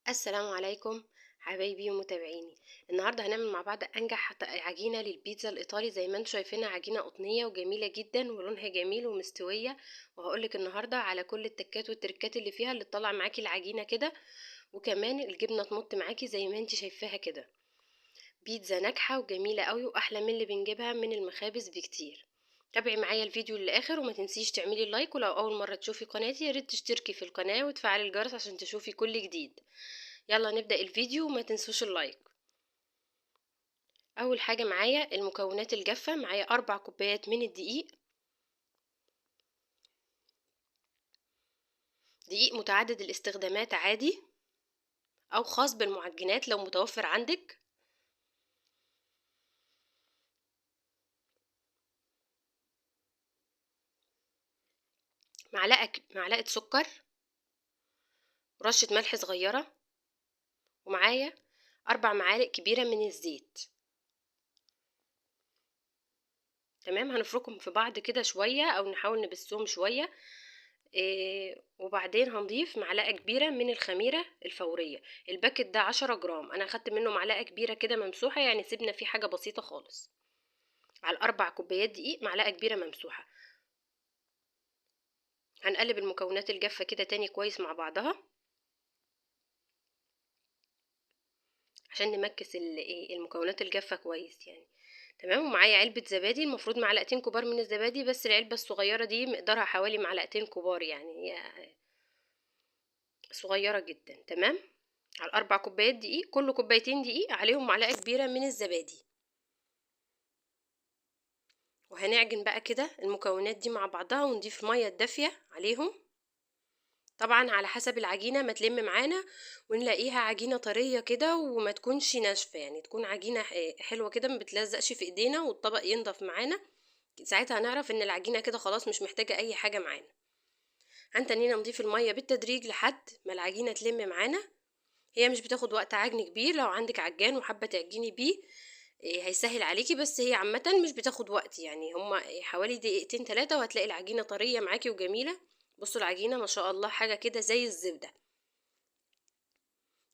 السلام عليكم حبايبي ومتابعيني. النهارده هنعمل مع بعض انجح عجينه للبيتزا الايطالي. زي ما انتم شايفينها عجينه قطنيه وجميله جدا ولونها جميل ومستويه، وهقولك النهارده على كل التكات والتركات اللي فيها اللي تطلع معاكي العجينه كده، وكمان الجبنه تمط معاكي زي ما انت شايفاها كده. بيتزا ناجحه وجميله قوي واحلى من اللي بنجيبها من المخابز بكتير. تابعي معايا الفيديو للاخر وما تنسيش تعملي لايك، ولو اول مره تشوفي قناتي يا ريت تشتركي في القناه وتفعلي الجرس عشان تشوفي كل جديد. يلا نبدأ الفيديو وما تنسوش اللايك. اول حاجة معايا المكونات الجافة، معايا 4 كوبايات من الدقيق. دقيق متعدد الاستخدامات عادي او خاص بالمعجنات لو متوفر عندك. معلقة سكر، ورشة ملح صغيرة، ومعايا 4 معالق كبيرة من الزيت. تمام، هنفركهم في بعض كده شوية او نحاول نبسهم شوية. وبعدين هنضيف معلقة كبيرة من الخميرة الفورية. الباكت ده 10 جرام، انا اخدت منه معلقة كبيرة كده ممسوحة، يعني سيبنا فيه حاجة بسيطة خالص. على ال4 كوبايات دقيق معلقة كبيرة ممسوحة. هنقلب المكونات الجافة كده تاني كويس مع بعضها عشان نمكس المكونات الجافة كويس يعني. تمام، ومعايا علبة زبادي، المفروض معلقتين كبار من الزبادي، بس العلبة الصغيرة دي مقدارها حوالي معلقتين كبار، يعني هي صغيرة جدا. تمام، على ال4 كوبايات دقيق كل كوبايتين دقيق عليهم معلقة كبيرة من الزبادي. وهنعجن بقى كده المكونات دي مع بعضها ونضيف مية دافية عليهم، طبعا على حسب العجينة ما تلم معانا ونلاقيها عجينة طرية كده وما تكونش ناشفة، يعني تكون عجينة حلوة كده ما بتلزقش في ايدينا والطبق ينضف معانا. ساعتها هنعرف ان العجينة كده خلاص مش محتاجة اي حاجة معانا. هنتنينا نضيف المية بالتدريج لحد ما العجينة تلم معانا. هي مش بتاخد وقت عجن كبير، لو عندك عجان وحابة تعجني بيه هيسهل عليكي، بس هي عامة مش بتاخد وقت، يعني هما حوالي دقيقتين 3 وهتلاقي العجينة طرية معاكي وجميلة. بصوا العجينة ما شاء الله حاجة كده زي الزبدة.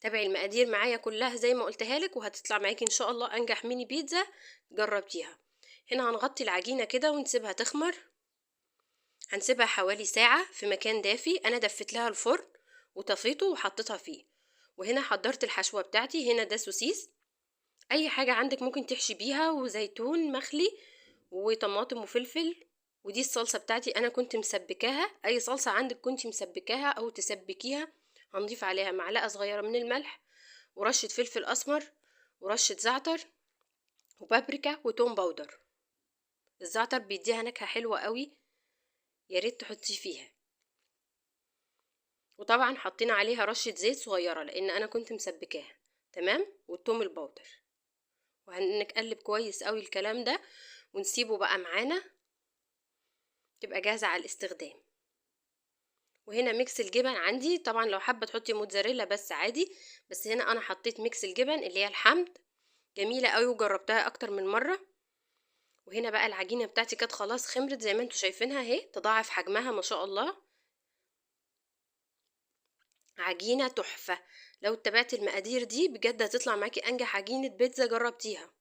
تابعي المقادير معايا كلها زي ما قلتها لك وهتطلع معاكي ان شاء الله انجح ميني بيتزا جربتيها. هنا هنغطي العجينة كده ونسيبها تخمر. هنسيبها حوالي ساعة في مكان دافي. انا دفت لها الفرن وطفيته وحطيتها فيه. وهنا حضرت الحشوة بتاعتي. هنا ده سوسيس، اي حاجة عندك ممكن تحشي بيها، وزيتون مخلي وطماطم وفلفل. ودي الصلصة بتاعتي انا كنت مسبكاها، اي صلصة عندك كنت مسبكاها او تسبكيها. هنضيف عليها معلقة صغيرة من الملح، ورشة فلفل اسمر، ورشة زعتر، وبابريكا، وتوم باودر. الزعتر بيديها نكهة حلوة قوي، يا ريت تحطيه فيها. وطبعا حطينا عليها رشة زيت صغيرة لان انا كنت مسبكاها. تمام، والثوم الباودر. وهنقلب كويس قوي الكلام ده ونسيبه بقى معانا تبقى جاهزة على الاستخدام. وهنا ميكس الجبن عندي، طبعا لو حابة تحطي موتزاريلا بس عادي، بس هنا انا حطيت ميكس الجبن اللي هي الحمد. جميلة قوي وجربتها اكتر من مرة. وهنا بقى العجينة بتاعتي كانت خلاص خمرت زي ما انتوا شايفينها اهي، تضاعف حجمها ما شاء الله. عجينة تحفة، لو اتبعت المقادير دي بجد هتطلع معاكي انجح عجينة بيتزا جربتيها.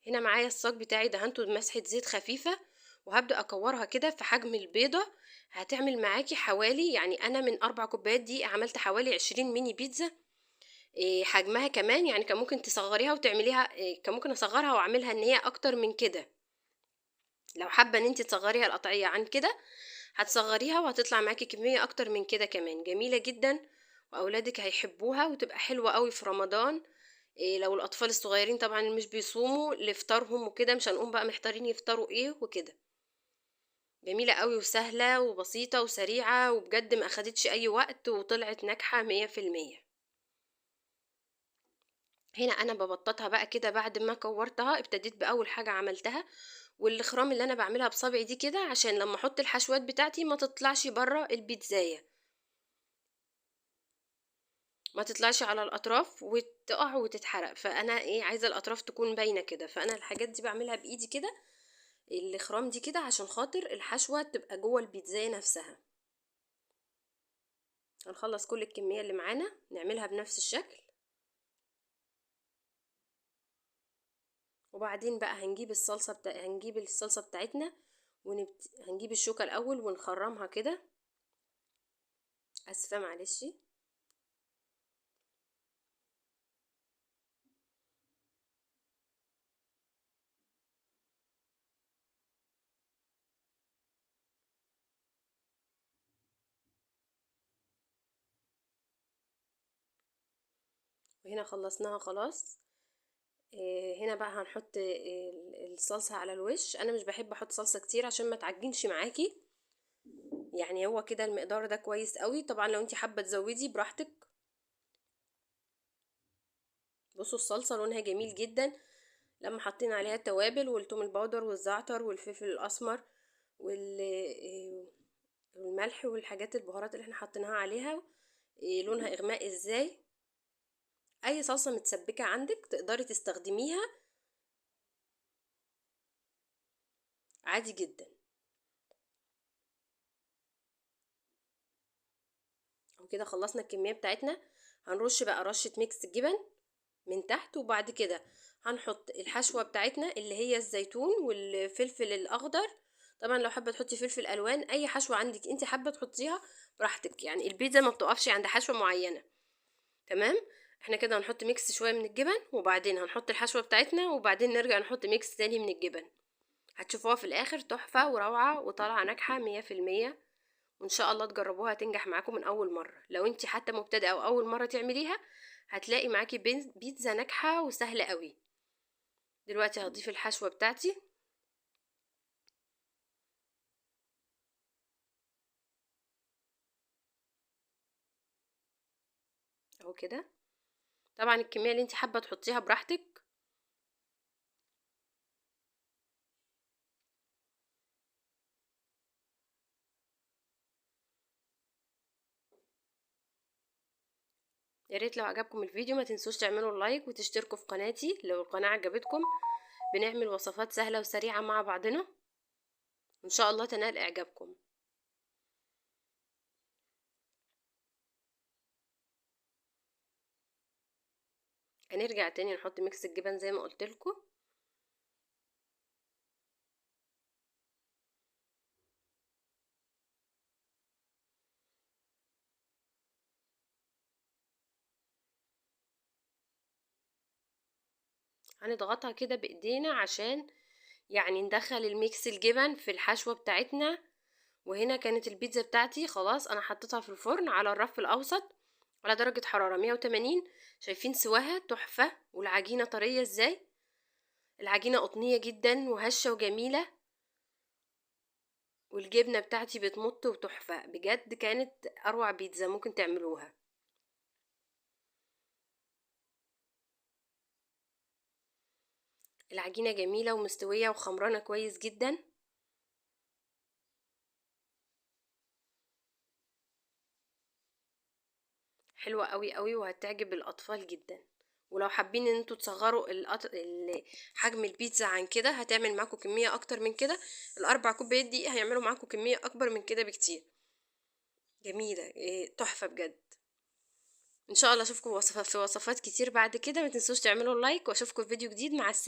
هنا معايا الصاج بتاعي دهنته بمسحة زيت خفيفة، وهبدأ اكورها كده في حجم البيضة. هتعمل معاكي حوالي، يعني انا من 4 كوبايات دي عملت حوالي 20 ميني بيتزا. حجمها كمان يعني كان ممكن تصغريها وتعمليها، كان ممكن اصغرها واعملها ان هي اكتر من كده. لو حابة ان انت تصغريها القطعية عن كده هتصغريها وهتطلع معاكي كمية اكتر من كده كمان، جميلة جدا. واولادك هيحبوها وتبقى حلوة قوي في رمضان. لو الاطفال الصغيرين طبعا مش بيصوموا لفطارهم وكده، مش هنقوم بقى محتارين يفطروا ايه وكده. جميلة قوي وسهلة وبسيطة وسريعة، وبجد ما اخدتش اي وقت وطلعت ناجحة 100%. هنا انا ببططها بقى كده بعد ما كورتها. ابتديت باول حاجة عملتها، والاخرام اللي انا بعملها بصبعي دي كده عشان لما احط الحشوات بتاعتي ما تطلعش بره البيتزاية، ما تطلعش على الاطراف وتقع وتتحرق. فانا عايزة الاطراف تكون باينة كده، فانا الحاجات دي بعملها بايدي كده، الاخرام دي كده عشان خاطر الحشوة تبقى جوه البيتزاية نفسها. هنخلص كل الكمية اللي معانا نعملها بنفس الشكل. وبعدين بقى هنجيب الصلصة بتاعتنا هنجيب الشوكة الاول ونخرمها كده. اسفة معلش. وهنا خلصناها خلاص. هنا بقى هنحط الصلصة على الوش. انا مش بحب احط صلصة كتير عشان ما تعجنش معاكي، يعني هو كده المقدار ده كويس قوي. طبعا لو انتي حابة تزودي براحتك. بصوا الصلصة لونها جميل جدا لما حطينا عليها التوابل والثوم البودر والزعتر والفلفل الاسمر والملح والحاجات البهارات اللي احنا حطيناها عليها. لونها اغماء ازاي. اي صلصة متسبكة عندك تقدري تستخدميها عادي جدا. وكده خلصنا الكمية بتاعتنا. هنرش بقى رشة ميكس جبن من تحت، وبعد كده هنحط الحشوة بتاعتنا اللي هي الزيتون والفلفل الاخضر. طبعا لو حابة تحطي فلفل الوان، اي حشوة عندك انت حابة تحطيها براحتك، يعني البيتزا ما بتقفش عند حشوة معينة. تمام. احنا كده هنحط ميكس شوية من الجبن، وبعدين هنحط الحشوة بتاعتنا، وبعدين نرجع نحط ميكس تاني من الجبن. هتشوفوها في الاخر تحفة وروعة وطالعة ناجحة 100%. وان شاء الله تجربوها تنجح معاكم من اول مرة. لو انت حتى مبتدئة او اول مرة تعمليها هتلاقي معاكي بيتزا ناجحة وسهلة قوي. دلوقتي هضيف الحشوة بتاعتي اهو كده. طبعا الكمية اللي انت حابة تحطيها براحتك. يا ريت لو عجبكم الفيديو ما تنسوش تعملوا لايك وتشتركوا في قناتي لو القناة عجبتكم. بنعمل وصفات سهلة وسريعة مع بعضنا، ان شاء الله تنال اعجابكم. هنرجع تاني نحط ميكس الجبن زي ما قلت لكم. هنضغطها كده بايدينا عشان يعني ندخل الميكس الجبن في الحشوة بتاعتنا. وهنا كانت البيتزا بتاعتي خلاص، انا حطيتها في الفرن على الرف الاوسط على درجة حرارة 180. شايفين سواها تحفة والعجينة طرية ازاي. العجينة قطنية جدا وهشة وجميلة، والجبنة بتاعتي بتمط وتحفة بجد. كانت اروع بيتزا ممكن تعملوها. العجينة جميلة ومستوية وخمرانة كويس جدا. حلوة قوي قوي وهتعجب الاطفال جدا. ولو حابين ان انتوا تصغروا حجم البيتزا عن كده هتعمل معاكم كمية اكتر من كده. الاربع كوبايات دي هيعملوا معاكم كمية اكبر من كده بكتير. جميلة تحفة بجد. ان شاء الله اشوفكم في وصفات كتير بعد كده. ما تنسوش تعملوا لايك، واشوفكم في فيديو جديد. مع السلامة.